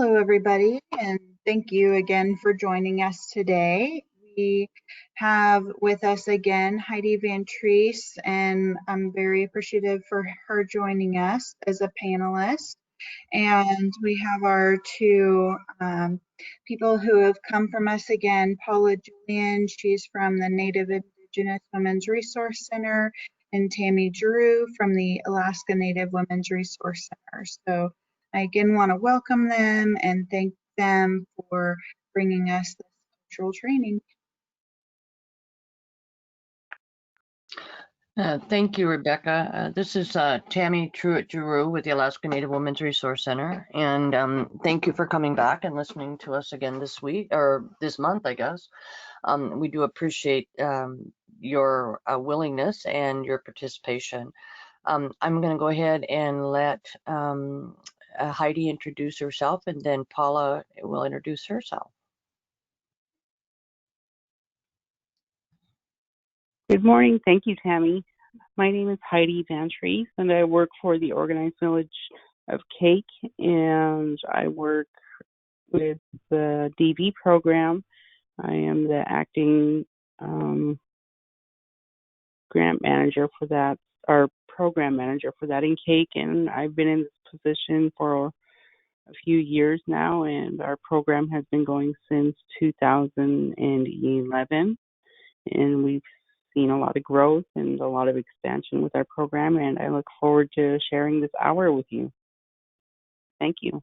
Hello, everybody, and thank you again for joining us today. We have with us again Heidi Van Treese, and I'm very appreciative for her joining us as a panelist. And we have our two people who have come from us again, Paula Julian, she's from the Native Indigenous Women's Resource Center, and Tammy Drew from the Alaska Native Women's Resource Center. So I again want to welcome them and thank them for bringing us this cultural training. Thank you, Rebecca. This is Tammy Truitt-Giroux with the Alaska Native Women's Resource Center, and thank you for coming back and listening to us again this week, or this month, I guess. We do appreciate your willingness and your participation. I'm going to go ahead and let Heidi introduce herself, and then Paula will introduce herself. Good morning. Thank you, Tammy. My name is Heidi Van Treese, and I work for the Organized Village of Cake, and I work with the DV program. I am the acting grant manager for that, or program manager for that in Cake, and I've been in this position for a few years now, and our program has been going since 2011, and we've seen a lot of growth and a lot of expansion with our program, and I look forward to sharing this hour with you. Thank you.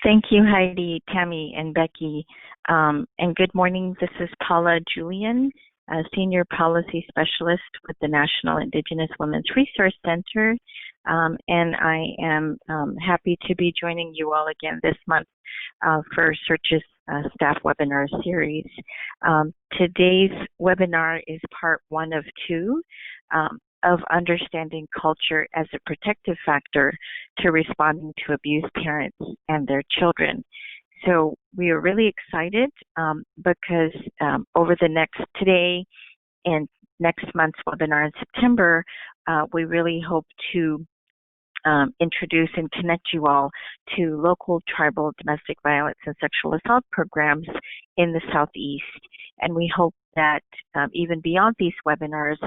Thank you, Heidi, Tammy, and Becky. And good morning. This is Paula Julian, a Senior Policy Specialist with the National Indigenous Women's Resource Center. And I am happy to be joining you all again this month for Search's staff webinar series. Today's webinar is part 1 of 2 of understanding culture as a protective factor to responding to abused parents and their children. So we are really excited because over today and next month's webinar in September, we really hope to introduce and connect you all to local tribal domestic violence and sexual assault programs in the Southeast. And we hope that even beyond these webinars,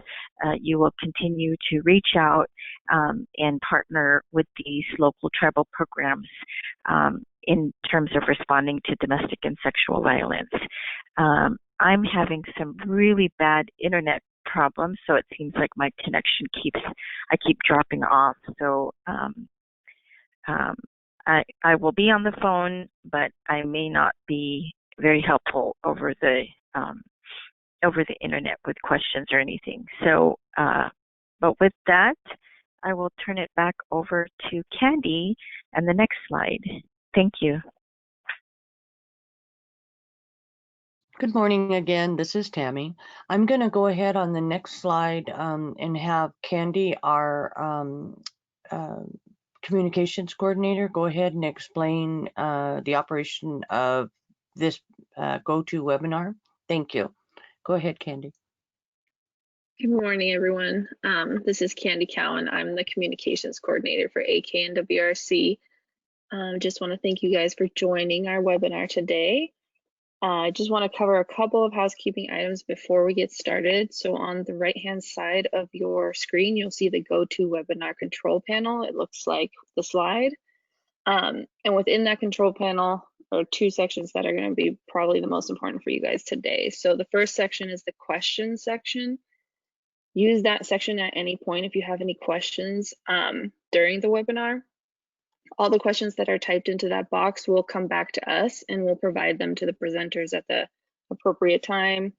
you will continue to reach out and partner with these local tribal programs in terms of responding to domestic and sexual violence. I'm having some really bad internet problems, so it seems like my connection I keep dropping off. So I will be on the phone, but I may not be very helpful over the internet with questions or anything. So, but with that, I will turn it back over to Candy and the next slide. Thank you. Good morning again. This is Tammy. I'm going to go ahead on the next slide and have Candy, our communications coordinator, go ahead and explain the operation of this GoToWebinar. Thank you. Go ahead, Candy. Good morning, everyone. This is Candy Cowan. I'm the communications coordinator for AKNWRC. Just want to thank you guys for joining our webinar today. I just want to cover a couple of housekeeping items before we get started. So on the right-hand side of your screen, you'll see the GoToWebinar control panel. It looks like the slide. And within that control panel are 2 sections that are going to be probably the most important for you guys today. So the first section is the questions section. Use that section at any point if you have any questions during the webinar. All the questions that are typed into that box will come back to us, and we'll provide them to the presenters at the appropriate time.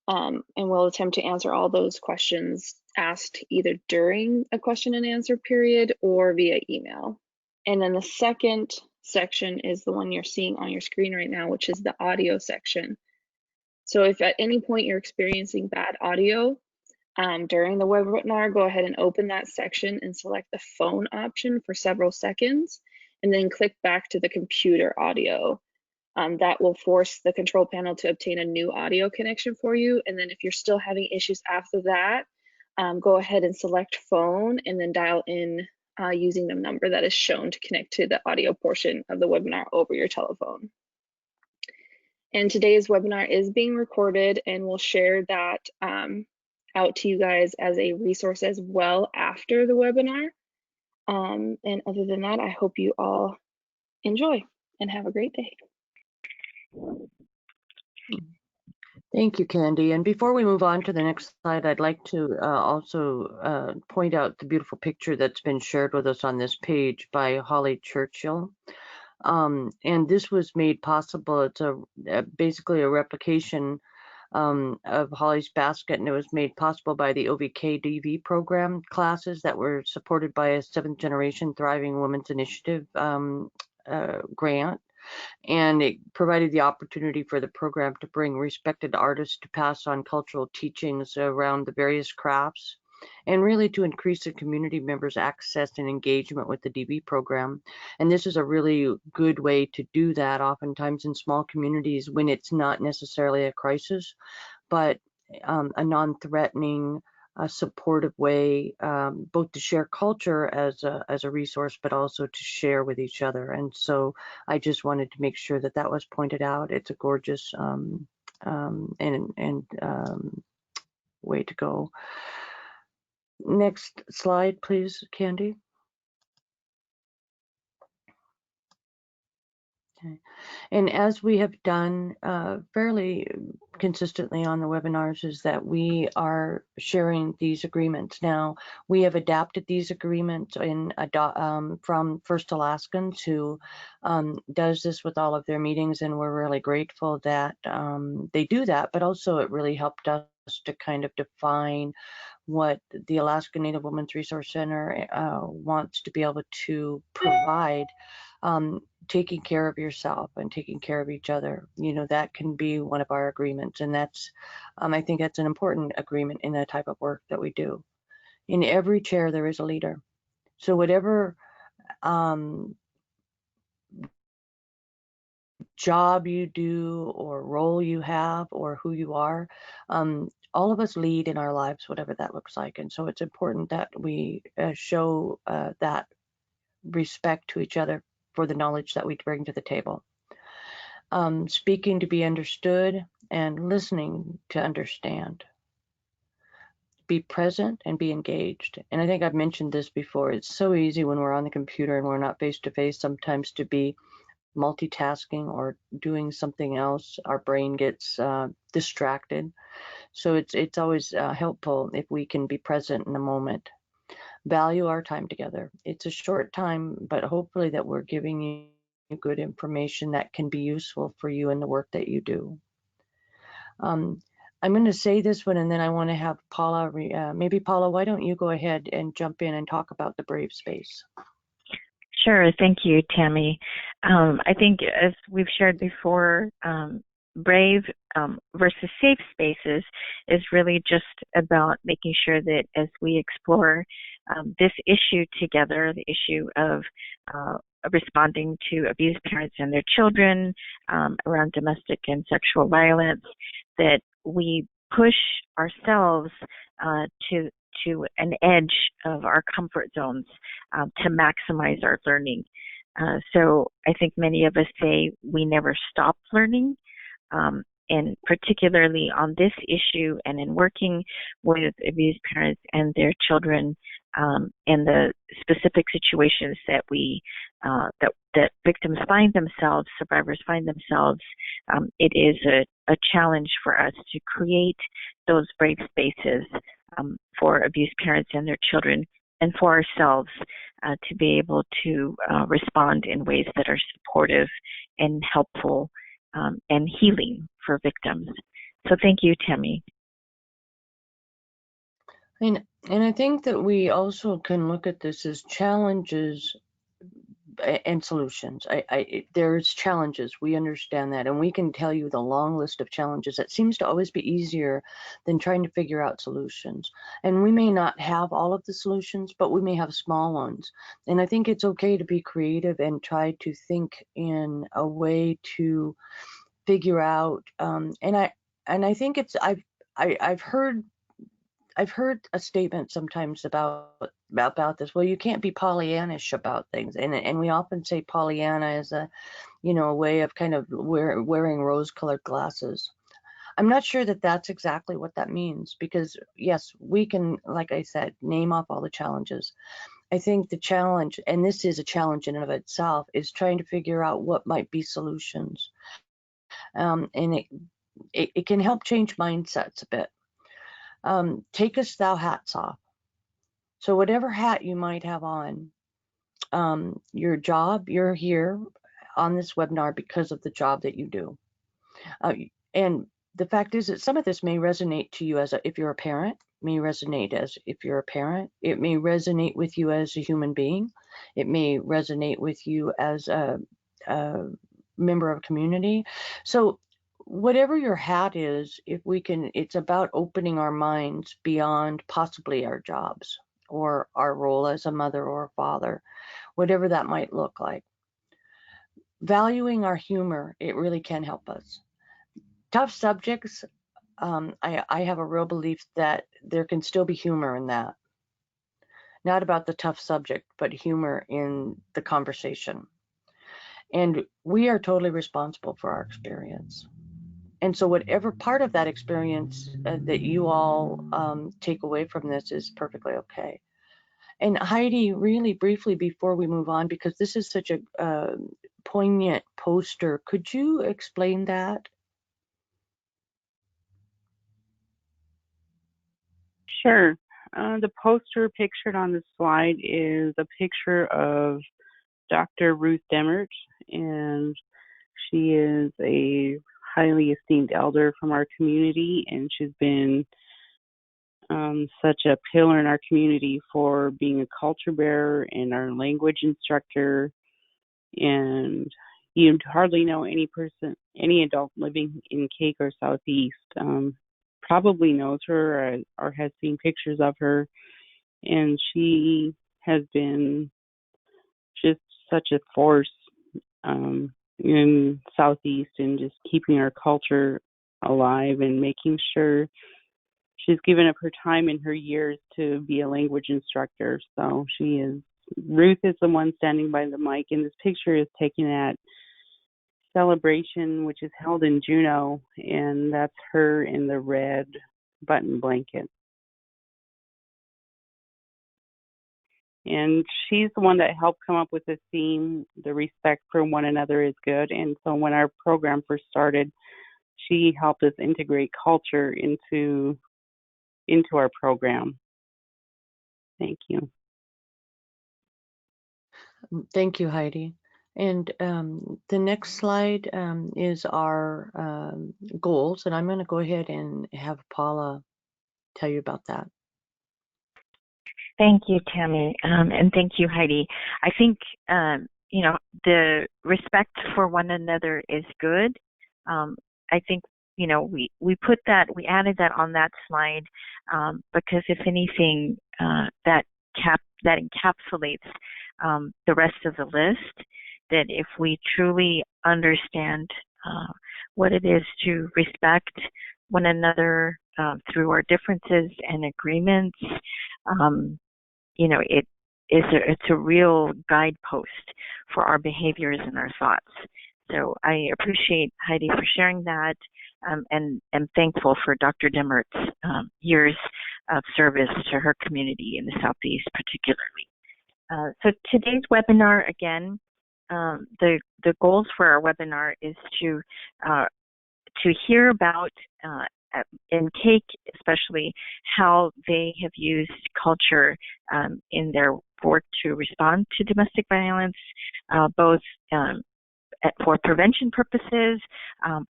And we'll attempt to answer all those questions asked either during a question and answer period or via email. And then the second section is the one you're seeing on your screen right now, which is the audio section. So if at any point you're experiencing bad audio during the webinar, go ahead and open that section and select the phone option for several seconds, and then click back to the computer audio. That will force the control panel to obtain a new audio connection for you. And then if you're still having issues after that, go ahead and select phone and then dial in using the number that is shown to connect to the audio portion of the webinar over your telephone. And today's webinar is being recorded, and we'll share that out to you guys as a resource as well after the webinar. And other than that, I hope you all enjoy and have a great day. Thank you, Candy. And before we move on to the next slide, I'd like to also point out the beautiful picture that's been shared with us on this page by Holly Churchill. And this was made possible. It's basically a replication of Holly's basket, and it was made possible by the OVK DV program classes that were supported by a 7th Generation Thriving Women's Initiative grant. And it provided the opportunity for the program to bring respected artists to pass on cultural teachings around the various crafts, and really to increase the community members' access and engagement with the DV program. And this is a really good way to do that, oftentimes in small communities when it's not necessarily a crisis, but a non-threatening, supportive way, both to share culture as a resource, but also to share with each other. And so I just wanted to make sure that that was pointed out. It's a gorgeous way to go. Next slide, please, Candy. Okay. And as we have done fairly consistently on the webinars, is that we are sharing these agreements. Now, we have adapted these agreements from First Alaskans, who does this with all of their meetings, and we're really grateful that they do that, but also it really helped us to kind of define what the Alaska Native Women's Resource Center wants to be able to provide. Taking care of yourself and taking care of each other, you know, that can be one of our agreements. And that's, I think that's an important agreement in the type of work that we do. In every chair, there is a leader. So whatever job you do or role you have or who you are, all of us lead in our lives, whatever that looks like. And so it's important that we show that respect to each other for the knowledge that we bring to the table. Speaking to be understood and listening to understand. Be present and be engaged. And I think I've mentioned this before. It's so easy when we're on the computer and we're not face to face sometimes to be multitasking or doing something else. Our brain gets distracted. So it's always helpful if we can be present in the moment. Value our time together. It's a short time, but hopefully that we're giving you good information that can be useful for you in the work that you do. I'm going to say this one, and then I want to have Paula, maybe Paula, why don't you go ahead and jump in and talk about the Brave Space? Sure. Thank you, Tammy. I think as we've shared before, brave versus safe spaces is really just about making sure that as we explore this issue together, the issue of responding to abused parents and their children, around domestic and sexual violence, that we push ourselves to an edge of our comfort zones to maximize our learning. So I think many of us say we never stop learning. And particularly on this issue and in working with abused parents and their children, and the specific situations that that victims find themselves, survivors find themselves, it is a challenge for us to create those brave spaces for abused parents and their children, and for ourselves to be able to respond in ways that are supportive and helpful and healing for victims. So thank you, Tammy. And I think that we also can look at this as challenges and solutions. There's challenges, we understand that, and we can tell you the long list of challenges. That seems to always be easier than trying to figure out solutions. And we may not have all of the solutions, but we may have small ones. And I think it's okay to be creative and try to think in a way to figure out. And I think it's I've heard I've heard a statement sometimes about this. Well, you can't be Pollyannish about things, and we often say Pollyanna is a a way of kind of wearing rose-colored glasses. I'm not sure that that's exactly what that means, because yes, we can, like I said, name off all the challenges. I think the challenge, and this is a challenge in and of itself, is trying to figure out what might be solutions. And it can help change mindsets a bit. Take us thou hats off. So whatever hat you might have on, your job, you're here on this webinar because of the job that you do. And the fact is that some of this may resonate to you if you're a parent, may resonate as if you're a parent. It may resonate with you as a human being. It may resonate with you as a member of a community. So whatever your hat is, it's about opening our minds beyond possibly our jobs or our role as a mother or a father, whatever that might look like. Valuing our humor, it really can help us. Tough subjects, I have a real belief that there can still be humor in that. Not about the tough subject, but humor in the conversation. And we are totally responsible for our experience. And so whatever part of that experience that you all take away from this is perfectly okay. And Heidi, really briefly before we move on, because this is such a poignant poster, could you explain that? Sure. The poster pictured on the slide is a picture of Dr. Ruth Demmert, and she is a highly esteemed elder from our community, and she's been such a pillar in our community for being a culture bearer and our language instructor. And you hardly know any adult living in Cake or Southeast probably knows her or has seen pictures of her. And she has been just such a force in Southeast and just keeping our culture alive and making sure she's given up her time and her years to be a language instructor. So Ruth is the one standing by the mic, and this picture is taken at Celebration, which is held in Juneau, and that's her in the red button blanket. And she's the one that helped come up with the theme, the respect for one another is good. And so when our program first started, she helped us integrate culture into our program. Thank you. Thank you, Heidi. And the next slide is our goals, and I'm going to go ahead and have Paula tell you about that. Thank you, Tammy, and thank you, Heidi. I think, the respect for one another is good. I think, we added that on that slide because if anything, that encapsulates the rest of the list, that if we truly understand what it is to respect one another through our differences and agreements, it's a real guidepost for our behaviors and our thoughts. So I appreciate Heidi for sharing that, and am thankful for Dr. Demmert's years of service to her community in the Southeast particularly. So today's webinar, again, the goals for our webinar is to hear about, in Cake especially, how they have used culture in their work to respond to domestic violence, both for prevention purposes,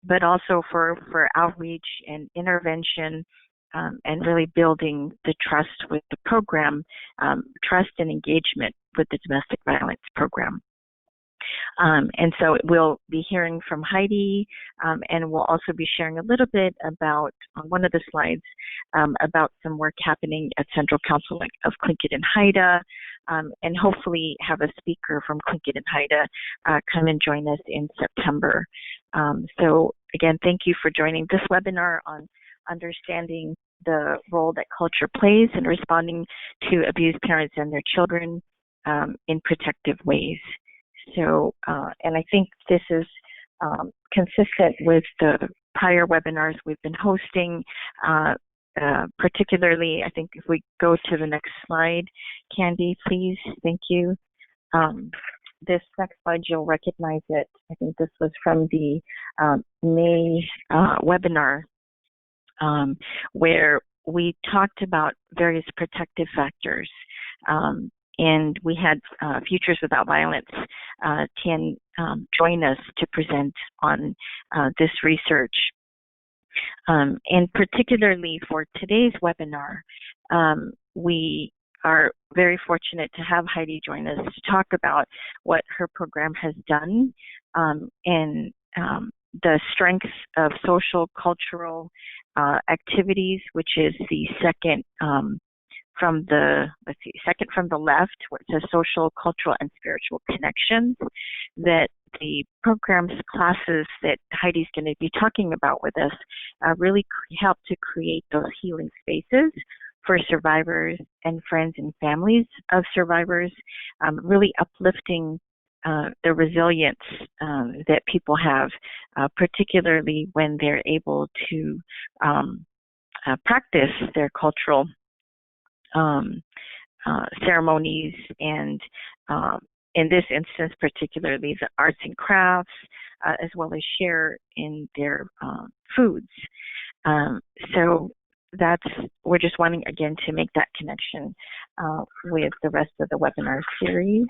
but also for outreach and intervention, and really building the trust with the program, trust and engagement with the domestic violence program. And so we'll be hearing from Heidi, and we'll also be sharing a little bit about, on one of the slides, about some work happening at Central Council of Tlingit and Haida, and hopefully have a speaker from Tlingit and Haida come and join us in September. So again, thank you for joining this webinar on understanding the role that culture plays in responding to abused parents and their children in protective ways. So, and I think this is consistent with the prior webinars we've been hosting. Particularly, I think if we go to the next slide, Candy, please, thank you. This next slide, you'll recognize it. I think this was from the May webinar, where we talked about various protective factors. And we had Futures Without Violence can join us to present on this research. And particularly for today's webinar, we are very fortunate to have Heidi join us to talk about what her program has done and the strengths of social cultural activities, which is the second from the, second from the left, where it says social, cultural, and spiritual connections, that the programs, classes that Heidi's going to be talking about with us really help to create those healing spaces for survivors and friends and families of survivors, really uplifting the resilience that people have, particularly when they're able to practice their cultural ceremonies and in this instance particularly the arts and crafts, as well as share in their foods. So we're just wanting again to make that connection with the rest of the webinar series.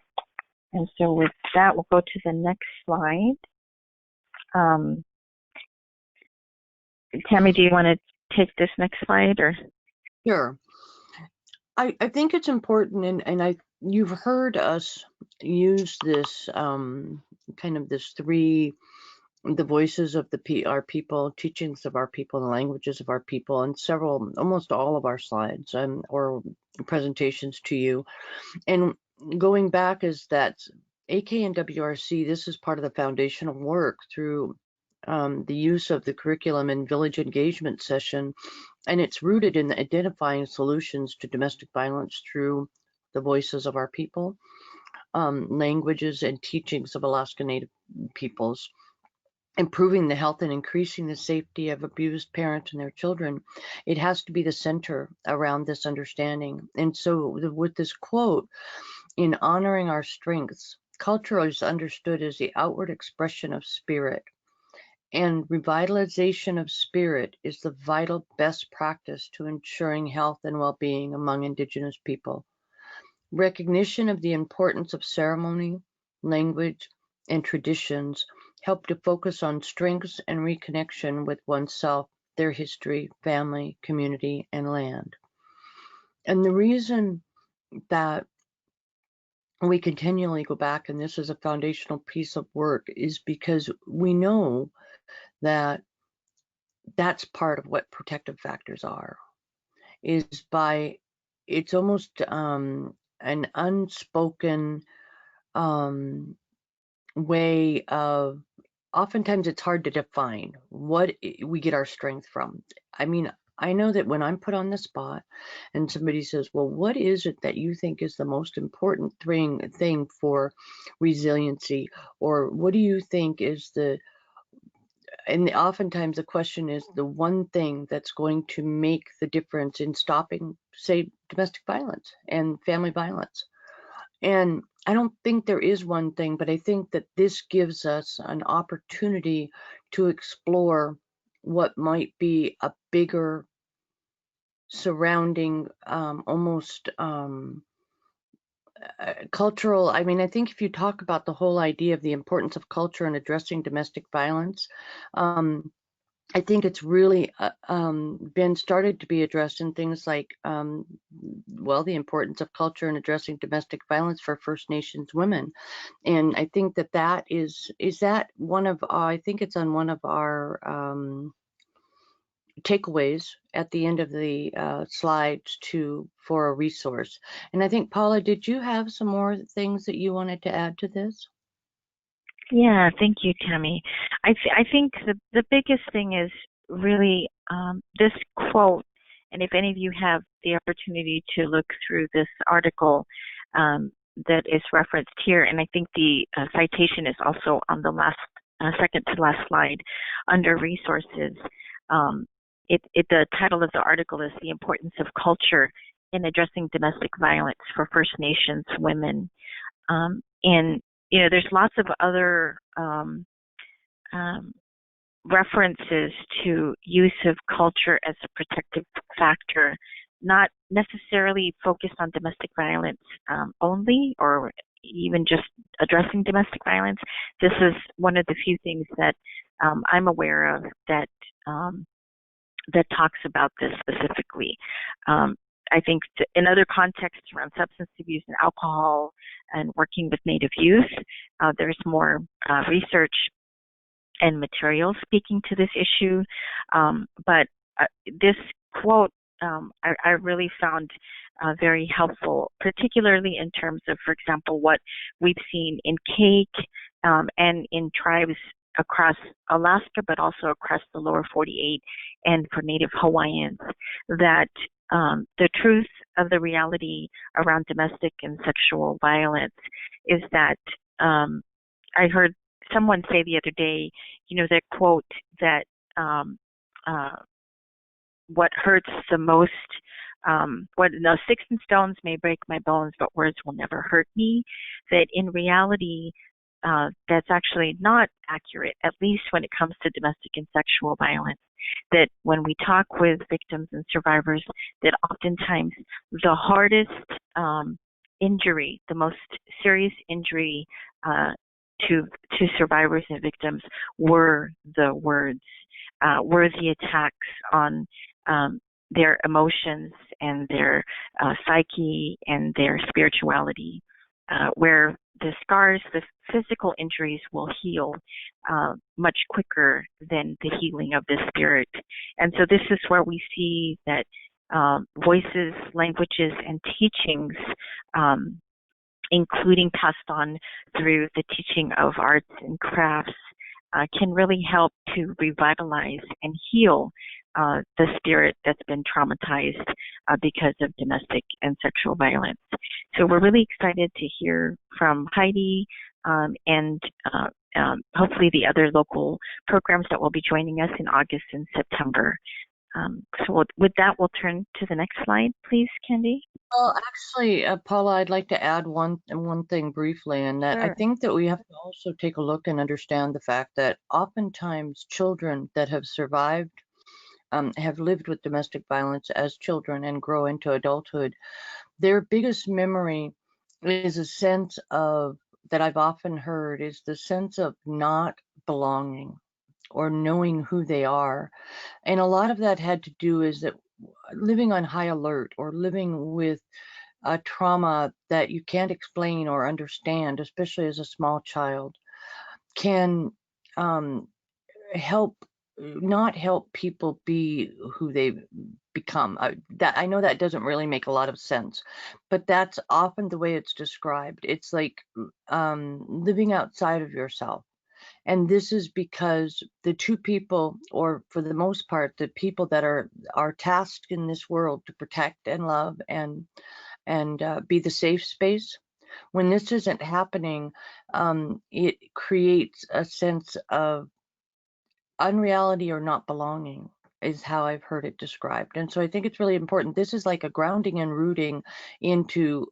And so with that, we'll go to the next slide. Tammy, do you want to take this next slide or? Sure. I think it's important, and you've heard us use this kind of this the voices of our people, teachings of our people, the languages of our people, and almost all of our slides or presentations to you. And going back is that AK and WRC, this is part of the foundational work through the use of the curriculum and village engagement session, and it's rooted in identifying solutions to domestic violence through the voices of our people, languages and teachings of Alaska Native peoples, improving the health and increasing the safety of abused parents and their children. It has to be the center around this understanding. And so with this quote, in honoring our strengths, culture is understood as the outward expression of spirit. And revitalization of spirit is the vital best practice to ensuring health and well-being among Indigenous people. Recognition of the importance of ceremony, language, and traditions help to focus on strengths and reconnection with oneself, their history, family, community, and land. And the reason that we continually go back, and this is a foundational piece of work, is because we know that that's part of what protective factors are, is it's almost an unspoken way of, oftentimes it's hard to define what we get our strength from. I mean, I know that when I'm put on the spot and somebody says, well, what is it that you think is the most important thing for resiliency? Or what do you think is and oftentimes the question is the one thing that's going to make the difference in stopping, say, domestic violence and family violence. And I don't think there is one thing, but I think that this gives us an opportunity to explore what might be a bigger surrounding almost cultural. I mean, I think if you talk about the whole idea of the importance of culture in addressing domestic violence, I think it's really been started to be addressed in things like, well, the importance of culture in addressing domestic violence for First Nations women. And I think that is that one of, I think it's on one of our takeaways at the end of the slides for a resource. And I think, Paula, did you have some more things that you wanted to add to this? Yeah, thank you, Tammy. I think the biggest thing is really this quote And if any of you have the opportunity to look through this article that is referenced here, and I think the citation is also on the last, second to last slide under resources. The title of the article is The Importance of Culture in Addressing Domestic Violence for First Nations Women. And, you know, there's lots of other references to use of culture as a protective factor, not necessarily focused on domestic violence only, or even just addressing domestic violence. This is one of the few things that I'm aware of that that talks about this specifically. I think in other contexts around substance abuse and alcohol and working with Native youth, there's more research and material speaking to this issue. But this quote I really found very helpful, particularly in terms of, for example, what we've seen in Kake and in tribes across Alaska, but also across the lower 48 and for Native Hawaiians, that the truth of the reality around domestic and sexual violence is that I heard someone say the other day, you know, that quote that what hurts the most, sticks and stones may break my bones, but words will never hurt me. That in reality, that's actually not accurate, at least when it comes to domestic and sexual violence. That when we talk with victims and survivors, that oftentimes the hardest injury, the most serious injury to survivors and victims were the words, were the attacks on their emotions and their psyche and their spirituality, where the scars, the physical injuries will heal much quicker than the healing of the spirit. And so this is where we see that voices, languages, and teachings, including passed on through the teaching of arts and crafts, can really help to revitalize and heal the spirit that's been traumatized because of domestic and sexual violence. So we're really excited to hear from Heidi and hopefully the other local programs that will be joining us in August and September. So with that, we'll turn to the next slide, please, Candy. Well, actually, Paula, I'd like to add one thing briefly, and that I think that we have to also take a look and understand the fact that oftentimes children that have survived have lived with domestic violence as children and grow into adulthood, their biggest memory is a sense of, that I've often heard, is the sense of not belonging or knowing who they are. And a lot of that had to do is that living on high alert or living with a trauma that you can't explain or understand, especially as a small child, can not help people be who they become. I know that doesn't really make a lot of sense, but that's often the way it's described. It's like living outside of yourself. And this is because the two people, or for the most part, the people that are tasked in this world to protect and love and be the safe space, when this isn't happening, it creates a sense of unreality or not belonging, is how I've heard it described. And so I think it's really important. This is like a grounding and rooting into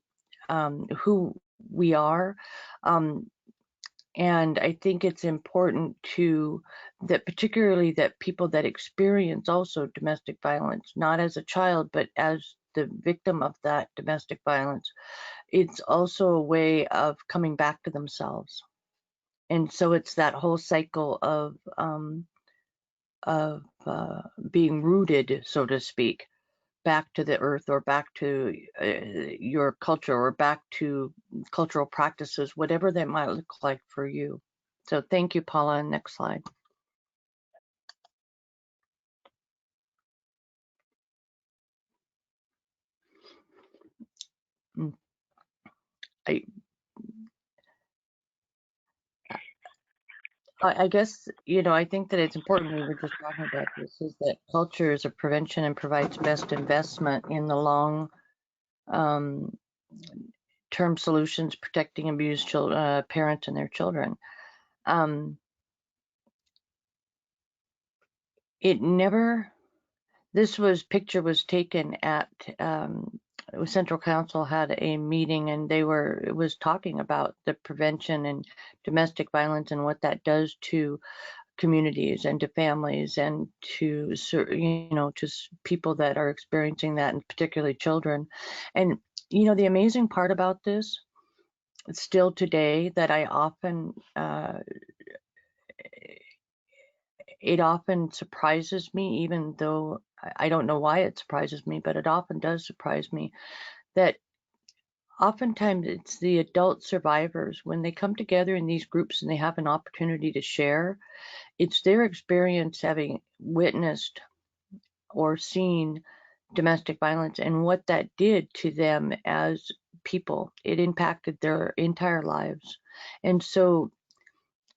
who we are. And I think it's important that particularly that people that experience also domestic violence, not as a child, but as the victim of that domestic violence, it's also a way of coming back to themselves. And so it's that whole cycle of being rooted, so to speak, back to the earth or back to your culture or back to cultural practices, whatever that might look like for you. So thank you, Paula. Next slide. I guess, I think that it's important, we were just talking about this, is that culture is a prevention and provides best investment in the long um, term solutions protecting abused parents and their children. Um, it never, this picture was taken at Central Council had a meeting, and it was talking about the prevention and domestic violence and what that does to communities and to families and to people that are experiencing that, and particularly children. And the amazing part about this, still today, that I often it often surprises me, even though I don't know why it surprises me, but it often does surprise me, that oftentimes it's the adult survivors, when they come together in these groups and they have an opportunity to share, it's their experience having witnessed or seen domestic violence and what that did to them as people. It impacted their entire lives. And so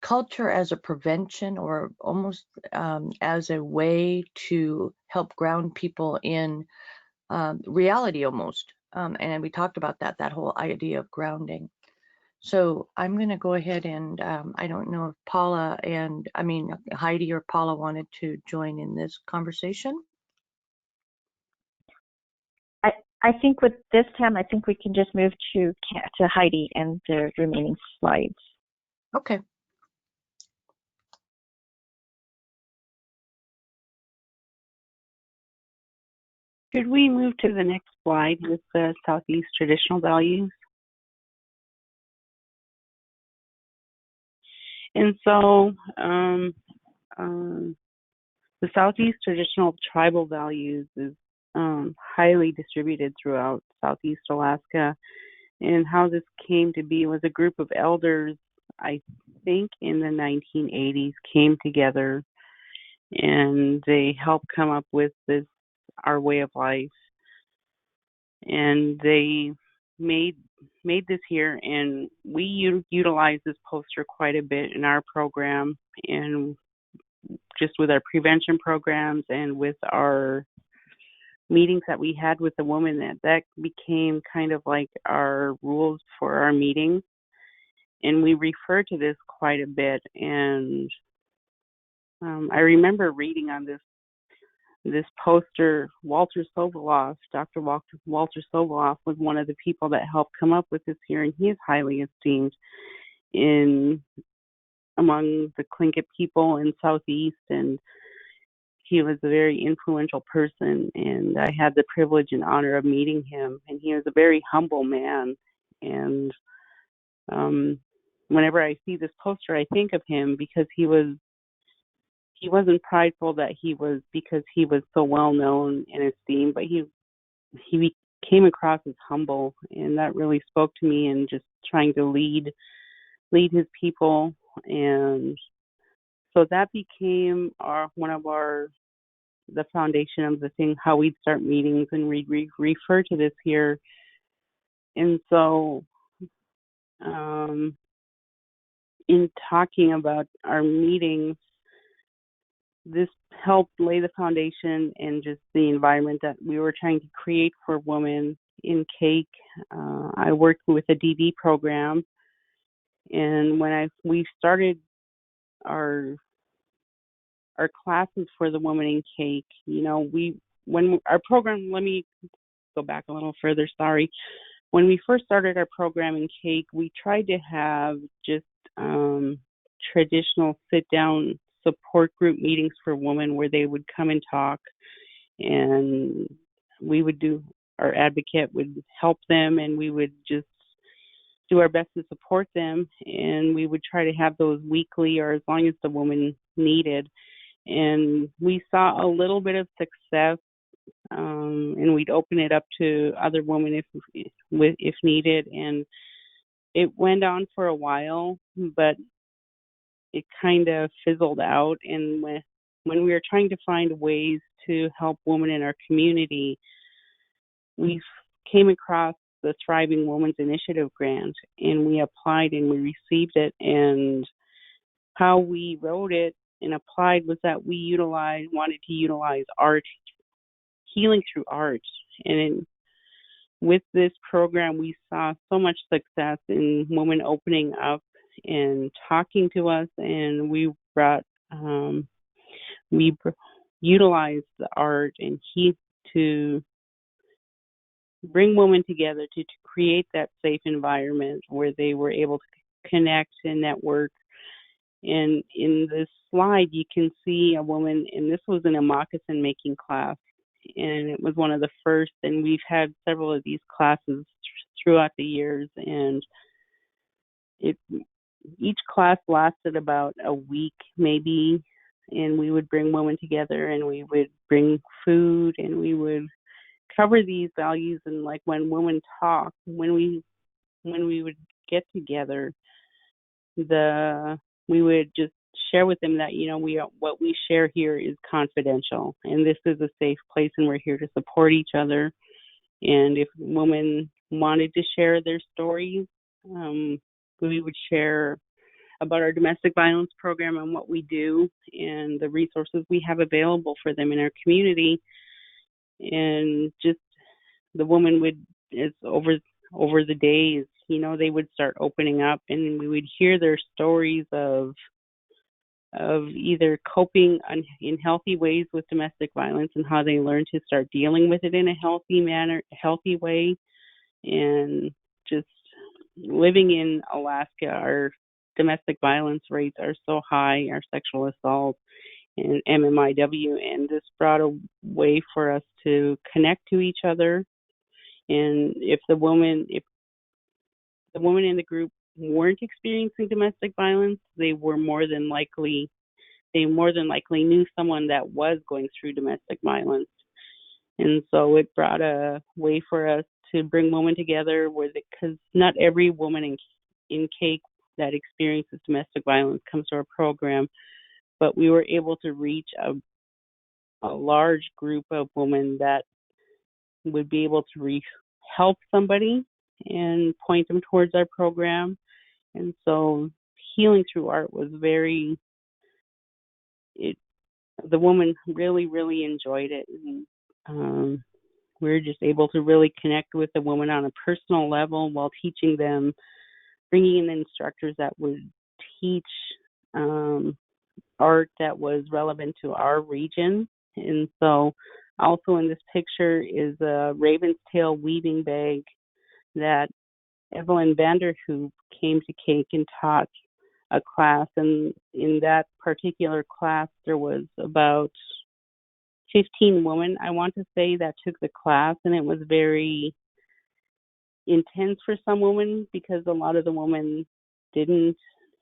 culture as a prevention, or almost as a way to help ground people in reality almost. And we talked about that whole idea of grounding. So I'm going to go ahead and I don't know if Heidi or Paula wanted to join in this conversation. I think with this, Tam, I think we can just move to Heidi and the remaining slides. Okay. Could we move to the next slide with the Southeast traditional values? And so the Southeast traditional tribal values is highly distributed throughout Southeast Alaska. And how this came to be was a group of elders, I think in the 1980s, came together and they helped come up with this, our way of life. And they made this here, and we utilize this poster quite a bit in our program, and just with our prevention programs and with our meetings that we had with the women, that became kind of like our rules for our meetings. And we refer to this quite a bit. And I remember reading on this poster, Walter Soboleff, Dr. Walter Soboleff was one of the people that helped come up with this here, and he is highly esteemed among the Tlingit people in Southeast, and he was a very influential person, and I had the privilege and honor of meeting him, and he was a very humble man. And whenever I see this poster, I think of him because he wasn't prideful because he was so well known and esteemed, but he came across as humble, and that really spoke to me, and just trying to lead his people. And so that became the foundation of the thing, how we'd start meetings, and we'd refer to this here. And so in talking about our meetings, this helped lay the foundation and just the environment that we were trying to create for women in CAIC. I worked with a DV program, and when we started our classes for the women in CAIC, when our program, let me go back a little further, sorry. When we first started our program in CAIC, we tried to have just traditional sit-down support group meetings for women where they would come and talk, and our advocate would help them, and we would just do our best to support them, and we would try to have those weekly or as long as the woman needed. And we saw a little bit of success, and we'd open it up to other women if needed. And it went on for a while, but it kind of fizzled out. And when we were trying to find ways to help women in our community, we came across the Thriving Women's Initiative grant, and we applied and we received it. And how we wrote it and applied was that we wanted to utilize art, healing through art. And with this program, we saw so much success in women opening up and talking to us, and we utilized the art and to bring women together to create that safe environment where they were able to connect and network. And in this slide, you can see a woman, and this was in a moccasin making class, and it was one of the first, and we've had several of these classes throughout the years, and each class lasted about a week maybe, and we would bring women together and we would bring food and we would cover these values. And like when women talk, when we would get together, we would just share with them that, what we share here is confidential and this is a safe place and we're here to support each other. And if women wanted to share their stories, we would share about our domestic violence program and what we do and the resources we have available for them in our community. And just the woman would, over the days, they would start opening up, and we would hear their stories of either coping in healthy ways with domestic violence and how they learned to start dealing with it in a healthy way. And just living in Alaska, our domestic violence rates are so high, our sexual assault and MMIW, and this brought a way for us to connect to each other. And if the woman in the group weren't experiencing domestic violence, they more than likely knew someone that was going through domestic violence. And so it brought a way for us to bring women together, because not every woman in Cake that experiences domestic violence comes to our program, but we were able to reach a large group of women that would be able to help somebody and point them towards our program. And so healing through art was the woman really, really enjoyed it. And we were just able to really connect with the woman on a personal level while teaching them, bringing in instructors that would teach art that was relevant to our region. And so also in this picture is a Raven's Tail weaving bag that Evelyn Vanderhoop came to Cake and taught a class. And in that particular class, there was about 15 women, I want to say, that took the class. And it was very intense for some women because a lot of the women didn't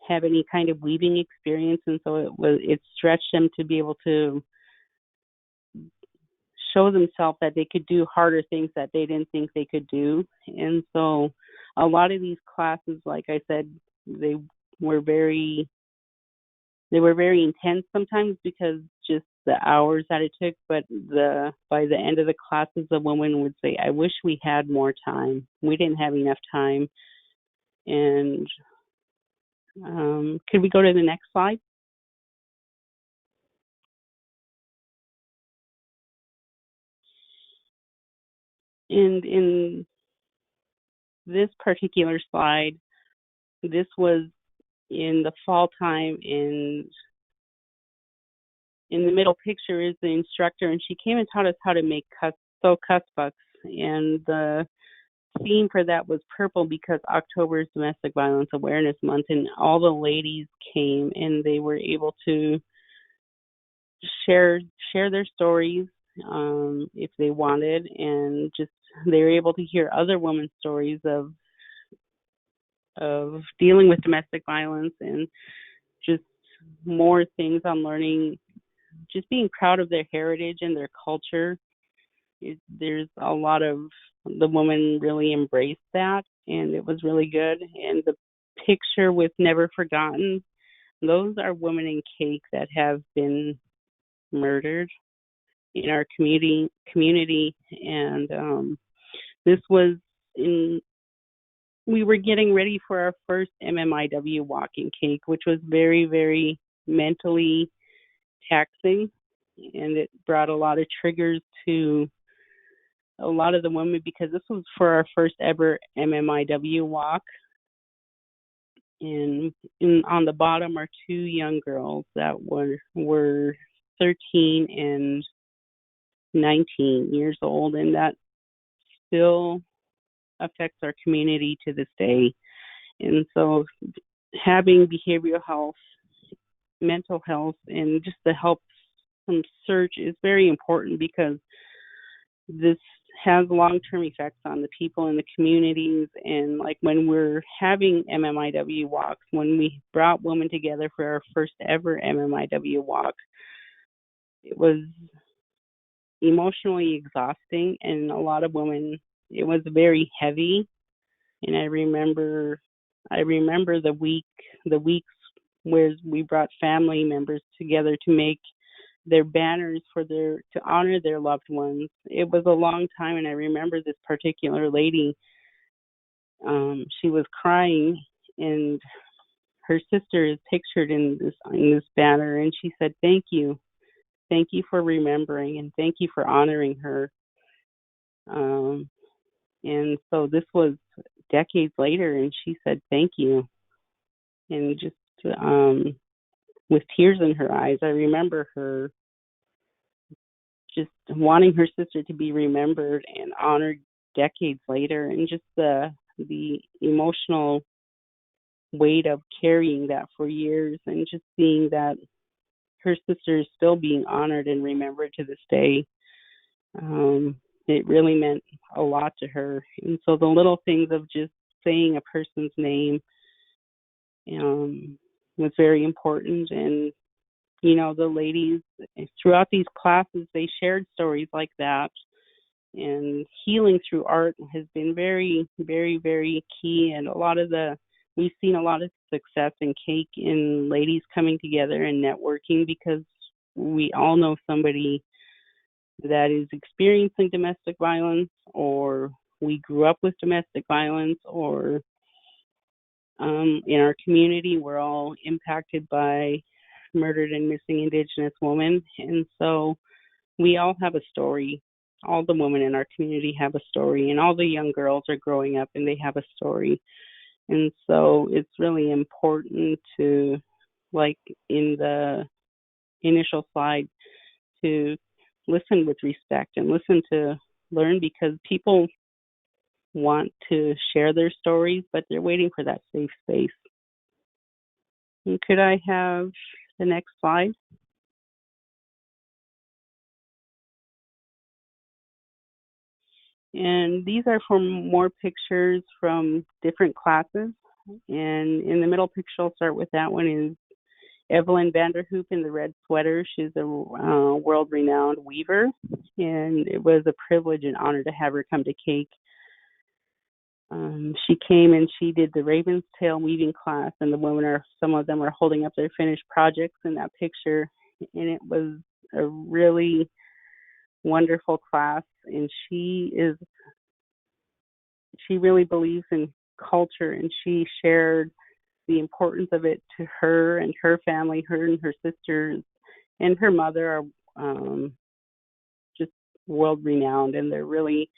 have any kind of weaving experience, and so it stretched them to be able to show themselves that they could do harder things that they didn't think they could do. And so a lot of these classes, like I said, they were very intense sometimes because just the hours that it took, but by the end of the classes, the woman would say, I wish we had more time. We didn't have enough time. And could we go to the next slide? And in this particular slide, this was in the fall time, and in the middle picture is the instructor, and she came and taught us how to make sew cuss-bucks. And the theme for that was purple because October is Domestic Violence Awareness Month, and all the ladies came and they were able to share their stories if they wanted, and just they were able to hear other women's stories of dealing with domestic violence and just more things on learning, just being proud of their heritage and their culture. There's a lot of the women really embraced that, and it was really good. And the picture with Never Forgotten, those are women in Cake that have been murdered in our community, and this was in we were getting ready for our first MMIW walk in Cake, which was very, very mentally taxing, and it brought a lot of triggers to a lot of the women because this was for our first ever MMIW walk. And on the bottom are two young girls that were 13 and 19 years old, and that still affects our community to this day. And so having behavioral health, mental health, and just the help from search is very important because this has long-term effects on the people in the communities. And like when we're having MMIW walks, when we brought women together for our first ever MMIW walk, it was emotionally exhausting, and a lot of women, it was very heavy. And I remember the weeks where we brought family members together to make their banners to honor their loved ones. It was a long time, and I remember this particular lady, she was crying, and her sister is pictured in this banner, and she said, thank you for remembering, and thank you for honoring her. And so this was decades later, and she said thank you, and just with tears in her eyes. I remember her just wanting her sister to be remembered and honored decades later, and just the emotional weight of carrying that for years, and just seeing that her sister is still being honored and remembered to this day. It really meant a lot to her. And so the little things of just saying a person's name was very important. And the ladies throughout these classes, they shared stories like that. And healing through art has been very, very, very key. And we've seen a lot of success in Cake in ladies coming together and networking, because we all know somebody that is experiencing domestic violence, or we grew up with domestic violence, or in our community, we're all impacted by murdered and missing Indigenous women. And so we all have a story. All the women in our community have a story, and all the young girls are growing up and they have a story. And so it's really important to, like in the initial slide, to listen with respect and listen to learn, because people want to share their stories, but they're waiting for that safe space. And could I have the next slide? And these are from more pictures from different classes. And in the middle picture, I'll start with that one, is Evelyn Vanderhoop in the red sweater. She's a world-renowned weaver, and it was a privilege and honor to have her come to Cake. She came and she did the Raven's Tail weaving class, and some of them are holding up their finished projects in that picture. And it was a really wonderful class, and she really believes in culture, and she shared the importance of it to her and her family. Her and her sisters and her mother are just world renowned, and they're really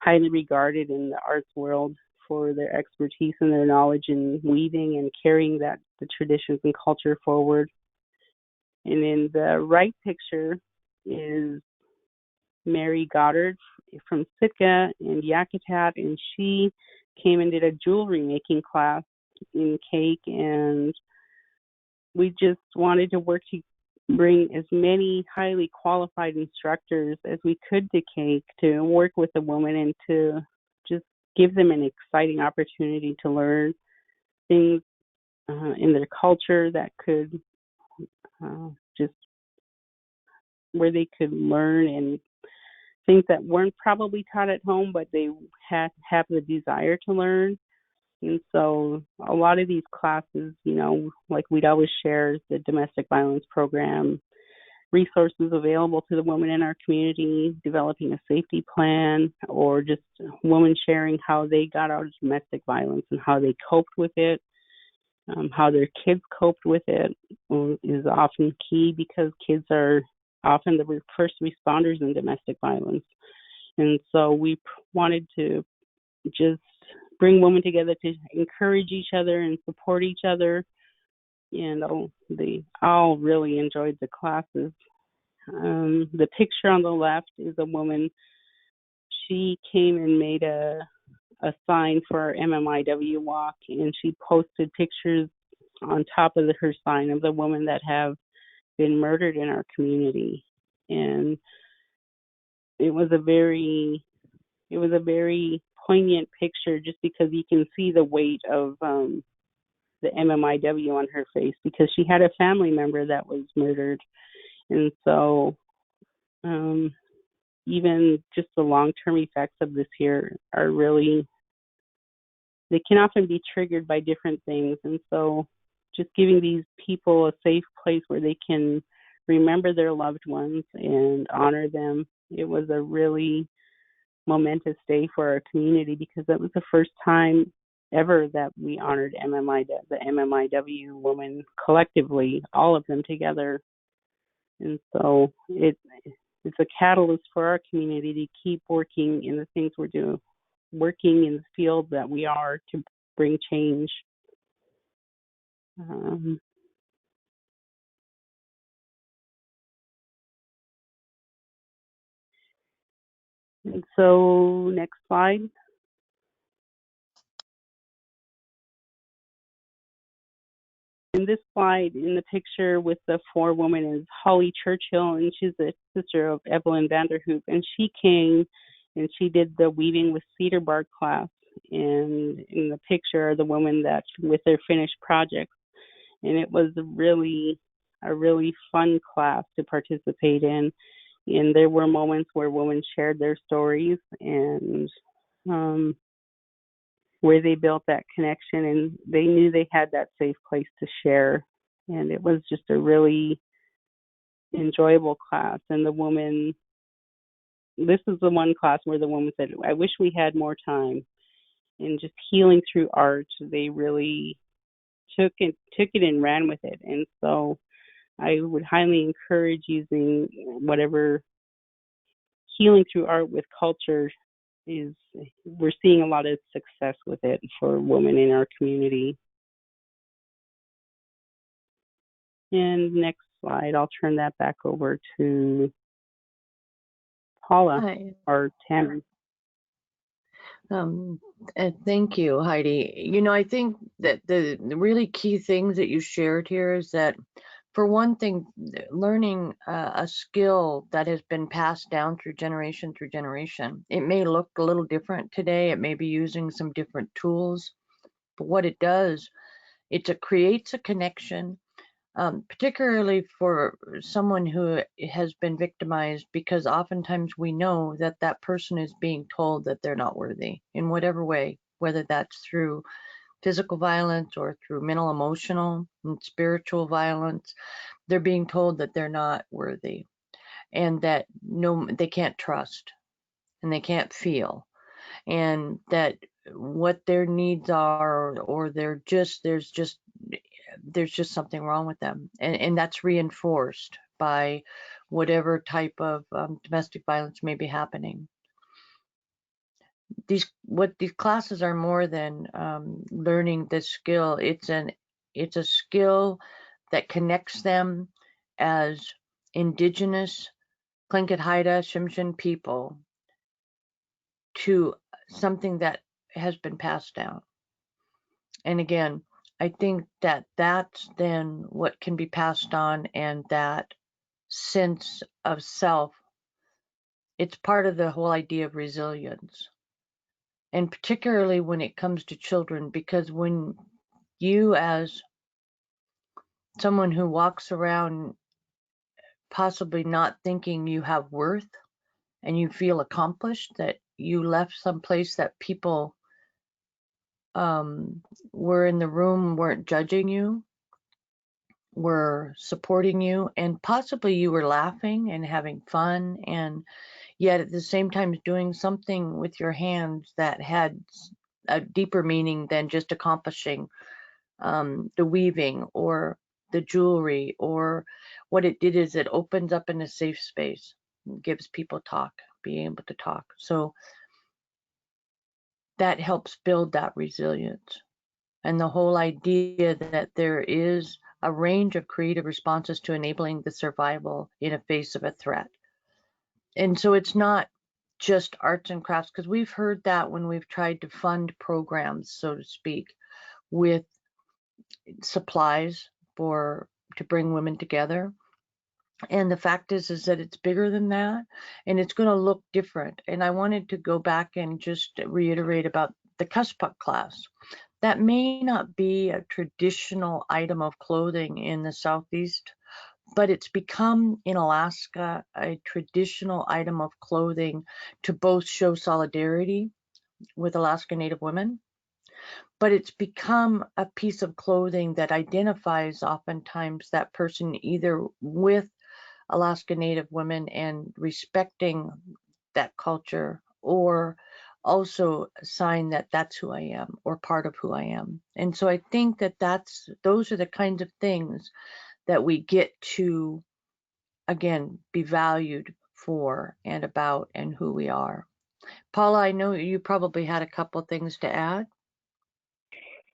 highly regarded in the arts world for their expertise and their knowledge in weaving and carrying the traditions and culture forward. And in the right picture is Mary Goddard from Sitka in Yakutat, and she came and did a jewelry making class in Cake, and we just wanted to work to bring as many highly qualified instructors as we could to Cake to work with the women and to just give them an exciting opportunity to learn things in their culture that could just where they could learn, and things that weren't probably taught at home, but they have the desire to learn. And so a lot of these classes, like we'd always share the domestic violence program, resources available to the women in our community, developing a safety plan, or just women sharing how they got out of domestic violence and how they coped with it, how their kids coped with it is often key, because kids are often the first responders in domestic violence. And so we wanted to just bring women together to encourage each other and support each other. And they all really enjoyed the classes. The picture on the left is a woman. She came and made a sign for our MMIW walk, and she posted pictures on top of her sign of the women that have been murdered in our community. And it was a very poignant picture, just because you can see the weight of the MMIW on her face, because she had a family member that was murdered. And so even just the long-term effects of this here are really, they can often be triggered by different things. And so just giving these people a safe place where they can remember their loved ones and honor them, it was a really momentous day for our community, because that was the first time ever that we honored the MMIW women collectively, all of them together. And so it's a catalyst for our community to keep working in the things we're doing, working in the field that we are, to bring change. And so next slide. In this slide, in the picture with the 4 women, is Holly Churchill, and she's the sister of Evelyn Vanderhoop. And she came and she did the weaving with cedar bark class. And in the picture are the women that with their finished projects. And it was a really fun class to participate in. And there were moments where women shared their stories and where they built that connection, and they knew they had that safe place to share. And it was just a really enjoyable class. And this is the one class where the woman said, I wish we had more time. And just healing through art, they really took it and ran with it. And so I would highly encourage using whatever healing through art with culture is. We're seeing a lot of success with it for women in our community. And next slide, I'll turn that back over to Paula. Hi. Or Tammy. Thank you, Heidi. You know, I think that the really key things that you shared here is that, for one thing, learning a skill that has been passed down through generation. It may look a little different today. It may be using some different tools, but what it does, it creates a connection, particularly for someone who has been victimized, because oftentimes we know that that person is being told that they're not worthy in whatever way, whether that's through physical violence or through mental, emotional, and spiritual violence. They're being told that they're not worthy, and that they can't trust, and they can't feel, and that what their needs are, or there's just something wrong with them, and that's reinforced by whatever type of domestic violence may be happening. These classes are more than learning this skill. It's a skill that connects them as Indigenous Tlingit Haida Tsimshian people to something that has been passed down. And again, I think that that's then what can be passed on, and that sense of self, it's part of the whole idea of resilience. And particularly when it comes to children, because when you, as someone who walks around possibly not thinking you have worth, and you feel accomplished, that you left someplace that people were in the room, weren't judging you, were supporting you, and possibly you were laughing and having fun, and yet at the same time doing something with your hands that had a deeper meaning than just accomplishing the weaving or the jewelry. Or what it did is it opens up in a safe space, gives people being able to talk. So that helps build that resilience. And the whole idea that there is a range of creative responses to enabling the survival in a face of a threat. And so it's not just arts and crafts, because we've heard that when we've tried to fund programs, so to speak, with supplies to bring women together. And the fact is that it's bigger than that, and it's going to look different. And I wanted to go back and just reiterate about the Cuspuk class. That may not be a traditional item of clothing in the Southeast, but it's become in Alaska a traditional item of clothing to both show solidarity with Alaska Native women, but it's become a piece of clothing that identifies oftentimes that person either with Alaska Native women and respecting that culture, or also a sign that that's who I am or part of who I am. And so I think that those are the kinds of things that we get to, again, be valued for and about and who we are. Paula, I know you probably had a couple things to add.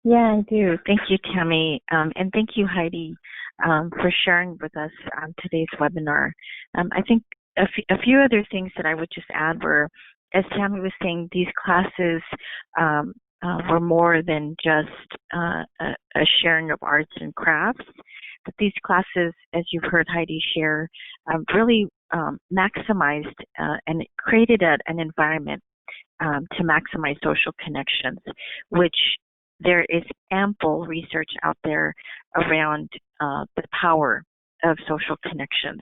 Yeah, I do. Thank you, Tammy. And thank you, Heidi, for sharing with us on today's webinar. I think a few other things that I would just add were, as Tammy was saying, these classes were more than just a sharing of arts and crafts. But these classes, as you've heard Heidi share, really maximized and created an environment to maximize social connections, which there is ample research out there around the power of social connections.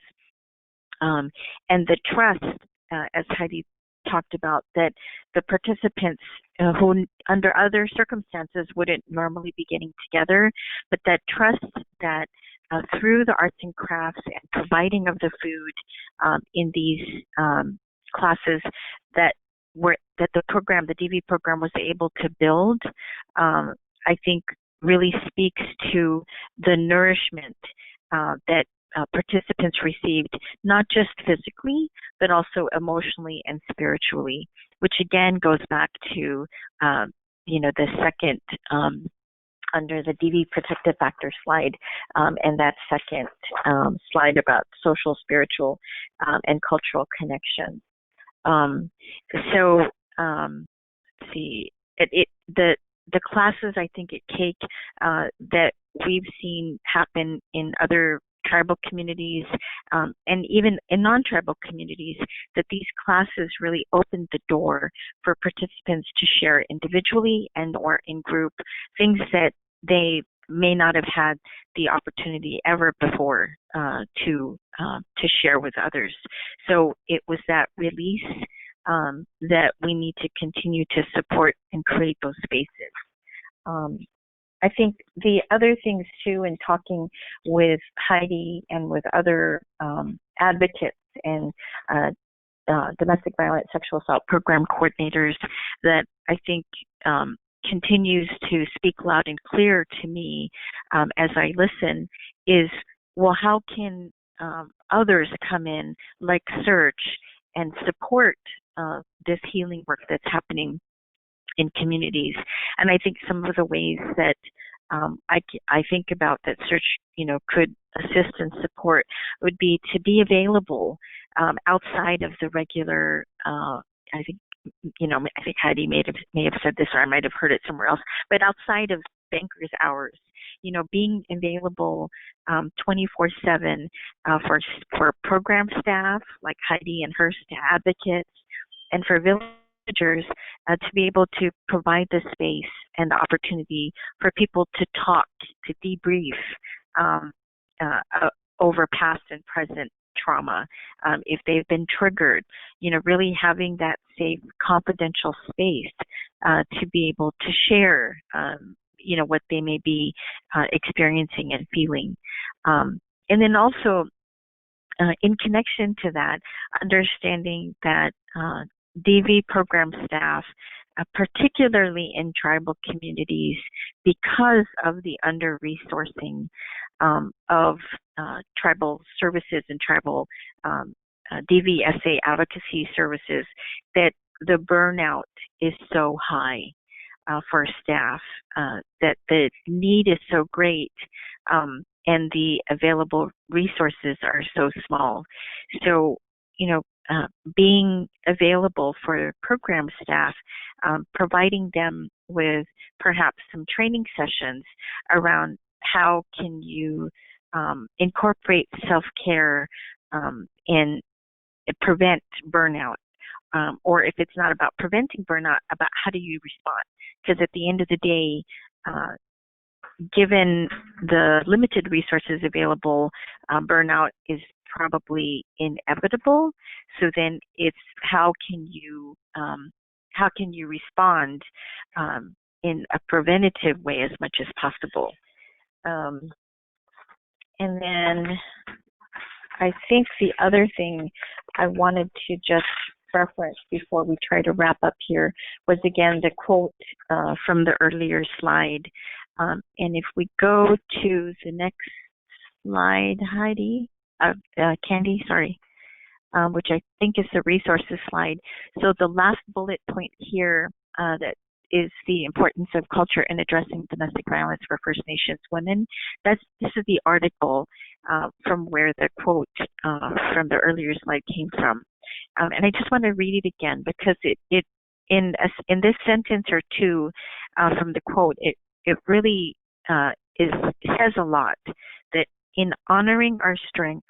And the trust, as Heidi talked about, that the participants who under other circumstances wouldn't normally be getting together, but that trust that through the arts and crafts and providing of the food in these classes that the program, the DV program, was able to build, I think really speaks to the nourishment that participants received, not just physically, but also emotionally and spiritually, which again goes back to, the second under the DV protective factor slide, and that second slide about social, spiritual, and cultural connections. Let's see, the classes, I think, at CAKE that we've seen happen in other tribal communities and even in non-tribal communities, that these classes really opened the door for participants to share individually and or in group things that they may not have had the opportunity ever before to share with others. So it was that release that we need to continue to support and create those spaces. I think the other things too, in talking with Heidi and with other advocates and domestic violence, sexual assault program coordinators, that I think continues to speak loud and clear to me as I listen is, well, how can others come in, like Search, and support this healing work that's happening in communities? And I think some of the ways that I think about that Search, could assist and support would be to be available outside of the regular. I think Heidi may have said this, or I might have heard it somewhere else. But outside of bankers' hours, being available 24/7 for program staff like Heidi and her advocates, and for villagers to be able to provide the space and the opportunity for people to talk, to debrief over past and present trauma, if they've been triggered, really having that safe, confidential space to be able to share, what they may be experiencing and feeling. And then also, in connection to that, understanding that DV program staff, particularly in tribal communities, because of the under-resourcing of tribal services and tribal DVSA advocacy services, that the burnout is so high for staff, that the need is so great, and the available resources are so small. So, being available for program staff, providing them with perhaps some training sessions around how can you incorporate self-care and prevent burnout, or if it's not about preventing burnout, about how do you respond? Because at the end of the day, given the limited resources available, burnout is probably inevitable. So then it's how can you respond in a preventative way as much as possible. And then I think the other thing I wanted to just reference before we try to wrap up here was, again, the quote from the earlier slide. And if we go to the next slide, Heidi, Candy, sorry, which I think is the resources slide. So the last bullet point here that is the importance of culture in addressing domestic violence for First Nations women. This is the article from where the quote from the earlier slide came from. And I just want to read it again because it in this sentence or two from the quote, it really says a lot, that in honoring our strengths,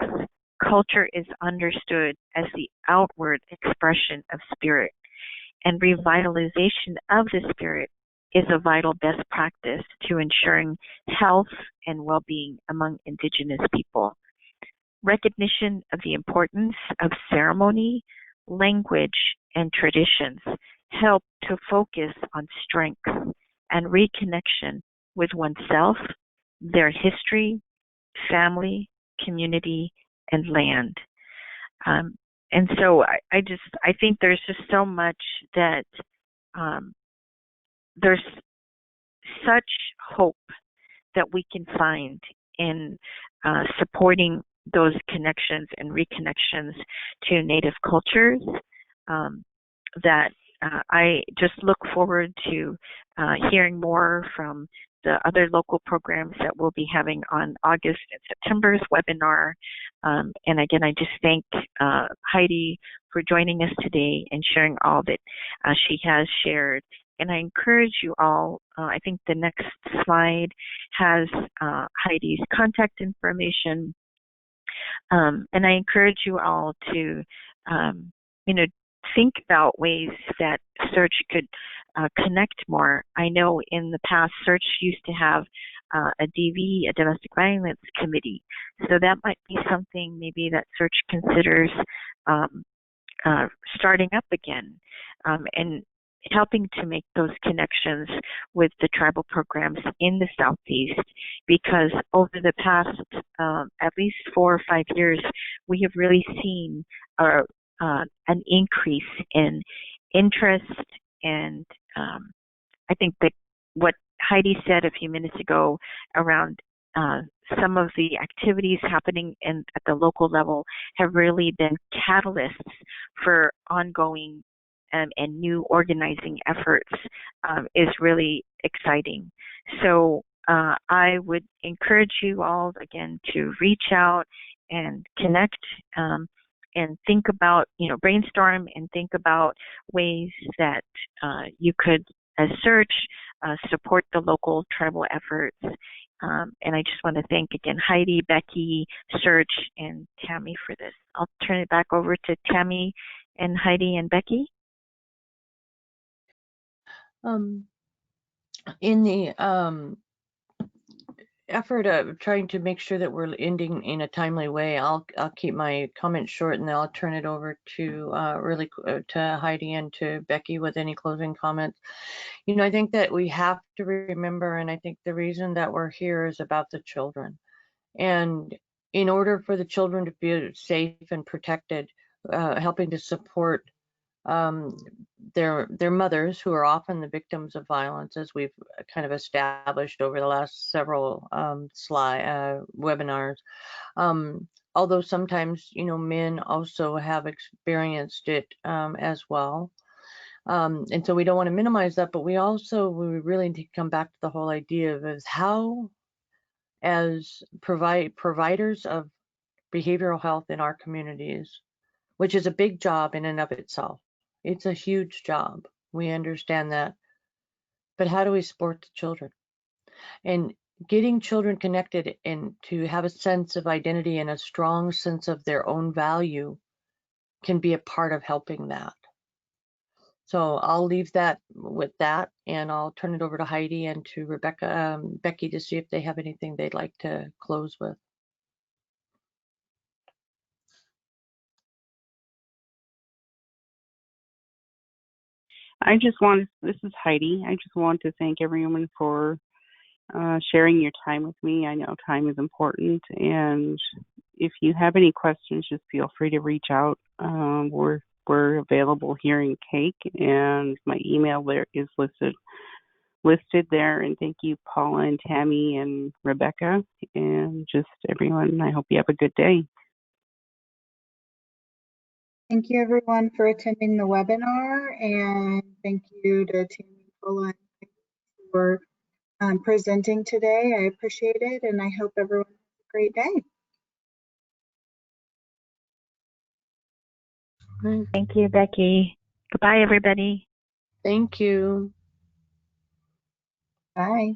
culture is understood as the outward expression of spirit, and revitalization of the spirit is a vital best practice to ensuring health and well-being among Indigenous people. Recognition of the importance of ceremony, language, and traditions help to focus on strength and reconnection with oneself, their history, family, community, and land. And so I think there's just so much that there's such hope that we can find in supporting those connections and reconnections to Native cultures, that I just look forward to hearing more from the other local programs that we'll be having on August and September's webinar. And again, I just thank Heidi for joining us today and sharing all that she has shared. And I encourage you all, I think the next slide has Heidi's contact information. And I encourage you all to, think about ways that Search could connect more. I know in the past, Search used to have a DV, a domestic violence committee. So that might be something maybe that Search considers starting up again, and helping to make those connections with the tribal programs in the Southeast, because over the past at least 4 or 5 years, we have really seen an increase in interest. And I think that what Heidi said a few minutes ago around some of the activities happening at the local level have really been catalysts for ongoing and new organizing efforts is really exciting. So I would encourage you all, again, to reach out and connect and think about, brainstorm and think about ways that you could, as Search, support the local tribal efforts. And I just want to thank again Heidi, Becky, Search, and Tammy for this. I'll turn it back over to Tammy and Heidi and Becky. In the effort of trying to make sure that we're ending in a timely way, I'll keep my comments short, and then I'll turn it over to to Heidi and to Becky with any closing comments. I think that we have to remember, and I think the reason that we're here is about the children. And in order for the children to feel safe and protected, helping to support their mothers, who are often the victims of violence, as we've kind of established over the last several webinars. Although sometimes, men also have experienced it as well. And so we don't want to minimize that, but we really need to come back to the whole idea of is how, as providers of behavioral health in our communities, which is a big job in and of itself. It's a huge job. We understand that. But how do we support the children? And getting children connected and to have a sense of identity and a strong sense of their own value can be a part of helping that. So I'll leave that with that, and I'll turn it over to Heidi and to Becky to see if they have anything they'd like to close with. This is Heidi. I just want to thank everyone for sharing your time with me. I know time is important, and if you have any questions, just feel free to reach out. We're available here in Cake, and my email there is listed there. And thank you, Paula and Tammy and Rebecca, and just everyone. I hope you have a good day. Thank you everyone for attending the webinar, and thank you to Tammy, Paula, for presenting today. I appreciate it, and I hope everyone has a great day. Thank you, Becky. Goodbye, everybody. Thank you. Bye.